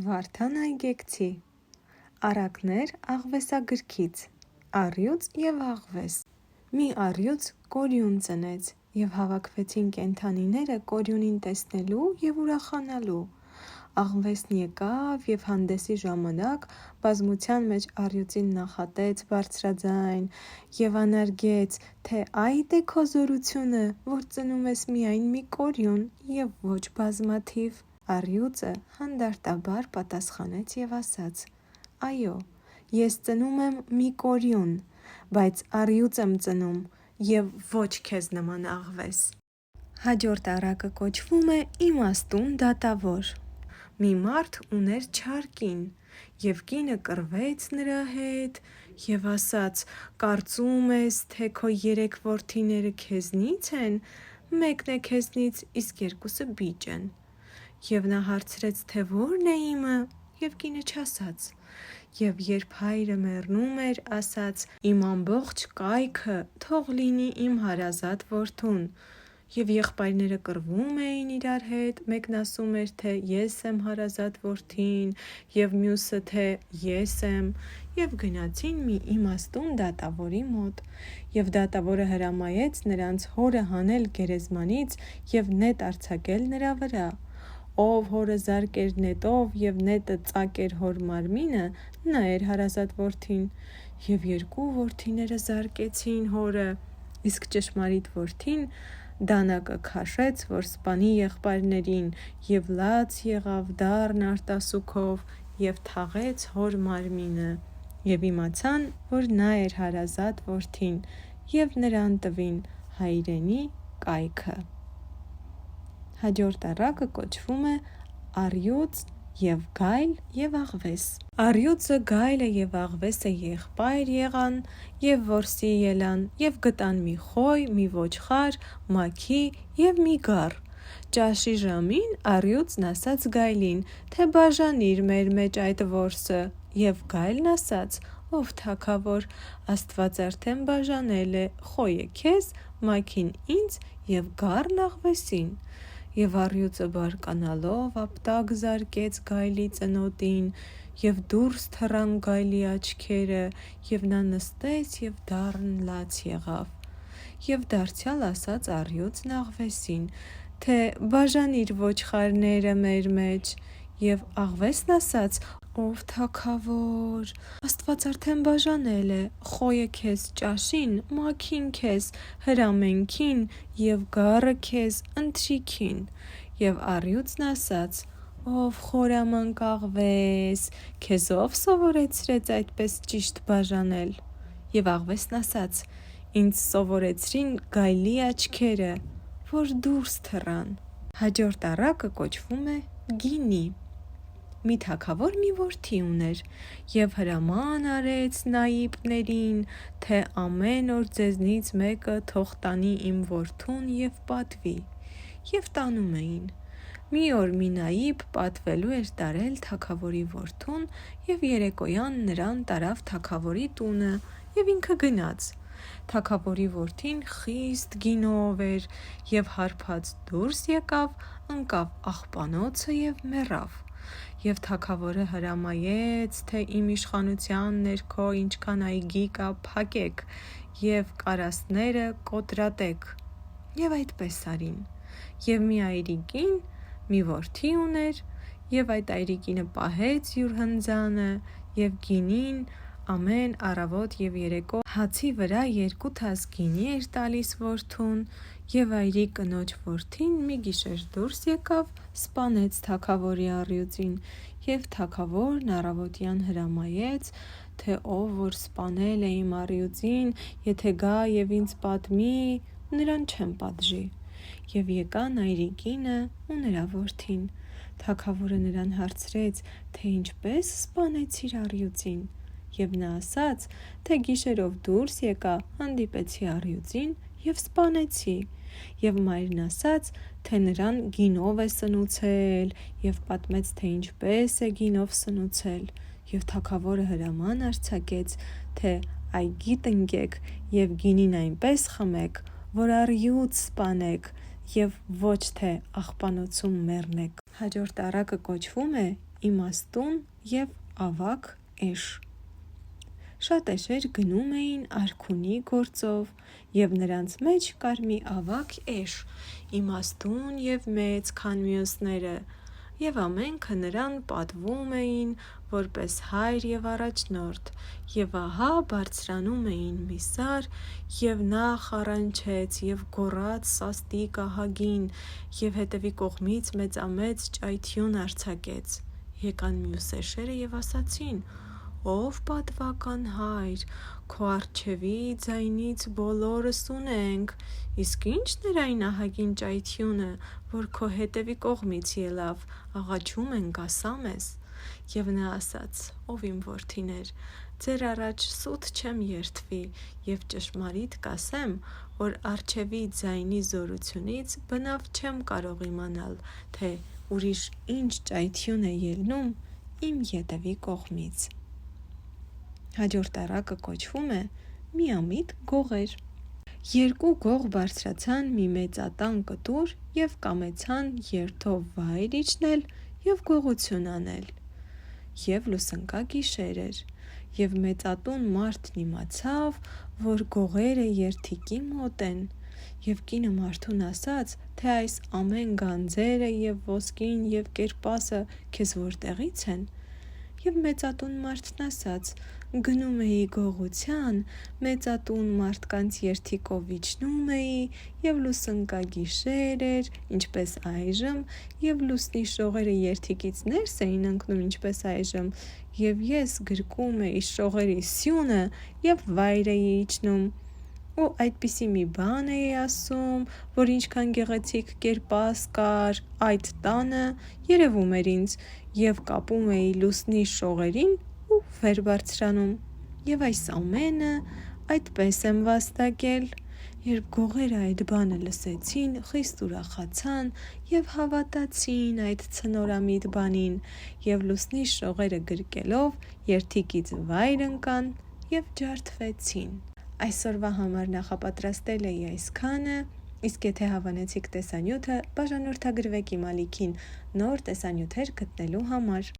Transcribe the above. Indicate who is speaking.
Speaker 1: Վարդան Այգեկցի Առակներ աղվեսագրքից Առյուծ և աղվես Մի առյուծ կորյուն ծնեց, և հավաքվեցին կենդանիները կորյունին տեսնելու և ուրախանալու: Աղվեսն եկավ և հանդեսի ժամանակ բազմության մեջ առյուծին նախատեց բարձրաձայն և անարգեց, թե այդ է քո զորությունը, որ ծնում ես միայն մի կորյուն և ոչ բազմաթիվ: Առյուծը հանդարտաբար պատասխանեց և ասաց. Այո, ես ծնում եմ մի կորյուն, բայց առյուծ եմ ծնում և ոչ քեզ նման աղվես: Հաջորդ առակը կոչվում է իմաստուն դատավոր: Մի մարդ ուներ չար կին, և կինը կռվեց նրա հետ և ասաց. կարծում ես, թե քո 3 որդիները քեզնից են: Մեկն է քեզնից, իսկ 2-ը բիճ են: Եվ նա հարցրեց, թե ո՞րն է իմը: Եվ կինը չասաց: Եվ երբ հայրը մեռնում էր, ասաց. իմ ամբողջ կայքը թող լինի իմ հարազատ որդուն: Եվ եղբայրները կռվում էին իրար հետ, մեկն ասում էր, թե ես եմ հարազատ որդին, և մյուսը, թե ես եմ: Եվ գնացին մի իմաստուն դատավորի մոտ: Եվ դատավորը հրամայեց նրանց հորը հանել գերեզմանից և նետ արձակել նրա վրա: Ով հորը զարկեր նետով և նետը ծակեր հոր մարմինը, նա էր հարազատ որդին: Եվ 2 որդիները զարկեցին հորը: Իսկ ճշմարիտ որդին դանակը քաշեց, որ սպանի եղբայրներին, և լաց եղավ դառն արտասուքով և թաղեց հոր մարմինը: Եվ իմացան, որ նա էր հարազատ որդին, և նրան տվին հայրենի կայքը: Հաջորդ առակը կոչվում է Առյուծ և գայլ և աղվես Առյուծը, գայլը և աղվեսը եղբայր եղան և որսի ելան և գտան մի խոյ, մի ոչխար, մաքի և մի գառ: Ճաշի ժամին առյուծն ասաց գայլին, թե բաժանիր մեր մեջ այդ որսը: Եվ գայլն ասաց. ով թագավոր, Աստված արդեն բաժանել է, խոյը քեզ, մաքին ինձ և գառն աղվեսին: Եվ առյուծը բարկանալով ապտակ զարկեց գայլի ծնոտին, և դուրս թռան գայլի աչքերը, և նա նստեց և դառն լաց եղավ: Եվ դարձյալ ասաց առյուծն աղվեսին, թե բաժանիր ոչխարները մեր մեջ: Եվ աղվեսն ասաց. ով թագավոր, Աստված արդեն բաժանել է, խոյը քեզ ճաշին, մաքին քեզ հրամենքին և գառը քեզ ընթրիքին: Եվ առյուծն ասաց. ով խորամանկ աղվես, քեզ ով սովորեցրեց այդպես ճիշտ բաժանել: Եվ աղվեսն ասաց. ինձ սովորեցրին գայլի աչքերը, որ դուրս թռան: Հաջորդ առակը կոչվում է Գինի Մի թագավոր մի որդի ուներ և հրաման արեց նայիբներին, թե ամեն օր ձեզնից մեկը թող տանի իմ որդուն և պատվի: Եվ տանում էին: Մի օր մի նայիբ պատվելու էր տարել թագավորի որդուն և երեկոյան նրան տարավ թագավորի տունը և ինքը գնաց: Թագավորի որդին խիստ գինով էր և հարբած դուրս եկավ, ընկավ աղբանոցը և մեռավ: Եվ թագավորը հրամայեց, թե իմ իշխանության ներքո ինչքան այգի կա փակեք և կարասները կոտրատեք: Եվ այդպես արին: Եվ մի այրիկին մի որդի ուներ, և այդ այրիկինը պահեց յուր հնձանը և գինին ամեն առավոտ և երեկո հացի վրա 2 թաս գինի էր տալիս որդուն: Եվ այրիկ կնոջ որդին մի գիշեր դուրս եկավ, սպանեց թագավորի առյուծին: Եվ թագավորն առավոտյան հրամայեց, թե ով որ սպանել է իմ առյուծին, եթե գա և ինձ պատմի, նրան չեմ պատժի: Եվ եկան այրիկինը ու նրա որդին: Թագավորը նրան հարցրեց, թե ինչպես սպանեցիր առյուծին: Եվ նա ասաց, թե գիշերով դուրս եկա, հանդիպեցի առյուծին և սպանեցի: Եվ մայրն ասաց, թե նրան գինով է սնուցել և պատմեց, թե ինչպես է գինով սնուցել: Եվ թագավորը հրաման արձակեց, թե այգի տնկեք և գինին այնպես խմեք, որ առյուծ սպանեք և ոչ թե աղբանոցում մեռնեք: Հաջորդ առակը կոչվում է իմաստուն և ավագ էշ։ Շատ էշեր գնում էին արքունի գործով, և նրանց մեջ կար մի ավագ էշ, իմաստուն և մեծ, քան մյուսները, և ամենքը նրան պատվում էին որպես հայր և առաջնորդ, և ահա բարձրանում էին մի սար, և նա խառնչեց և գոռաց սաստիկ ահագին, և հետևի կողմից մեծամեծ ճայթյուն արձակեց։ Եկան մյուս էշերը և ասացին. «Ով պատվական հայր, քո առջևի ձայնից բոլորս ունենք, իսկ ի՞նչն էր այն ահագին ճայթյունը, որ քո հետևի կողմից ելավ, աղաչում ենք ասա մեզ»։ Եվ նա ասաց. «Ով իմ որդիներ, ձեր առաջ սուտ չեմ երդվի, և ճշմարիտ կասեմ, որ առջևի ձայնի զորությունից բնավ չեմ կարող իմանալ, թե ուրիշ ինչ ճայթյուն է ելնում իմ ետևի կողմից»։ Հաջորդ առակը կոչվում է միամիտ գողեր։ Երկու գող բարձրացան մի մեծատան կտուր և կամեցան երթով վայր իջնել և գողություն անել։ Եվ լուսնկա գիշեր էր, և մեծատուն մարդն իմացավ, որ գողերը երթիկի մոտ են, և կինը մարդուն ասաց, թե այս ամեն գանձերը և ոսկին և կերպասը քեզ որտեղի՞ց են։ Եվ մեծատուն մարդն ասաց. գնում էի գողության, մեծատուն մարդկանց երթիկով իջնում էի, և լուսնկա գիշեր էր, ինչպես այժմ, և լուսնի շողերը երթիկից ներս էին ընկնում, ինչպես այժմ, և ես գրկում էի շողերի սյունը և վայր էի իջնում։ Ու այդպիսի մի բան էի ասում, որ ինչքան գեղեցիկ կերպաս կար այդ տանը, երևում էր ինձ, և կապում էի լուսնի շողերին ու վեր բարձրանում։ Եվ այս ամենը այդպես եմ վաստակել։ Երբ գողերը այդ բանը լսեցին, խիստ ուրախացան և հավատացին այդ ցնորամիտ բանին, և լուսնի շողերը գրկելով երթիկից վայր ընկան և ջարդվեցին։ Այսօրվա համար նախապատրաստել էի այսքանը, իսկ եթե հավանեցիք տեսանյութը, բաժանորդագրվեք իմ ալիքին նոր տեսանյութեր գտնելու համար։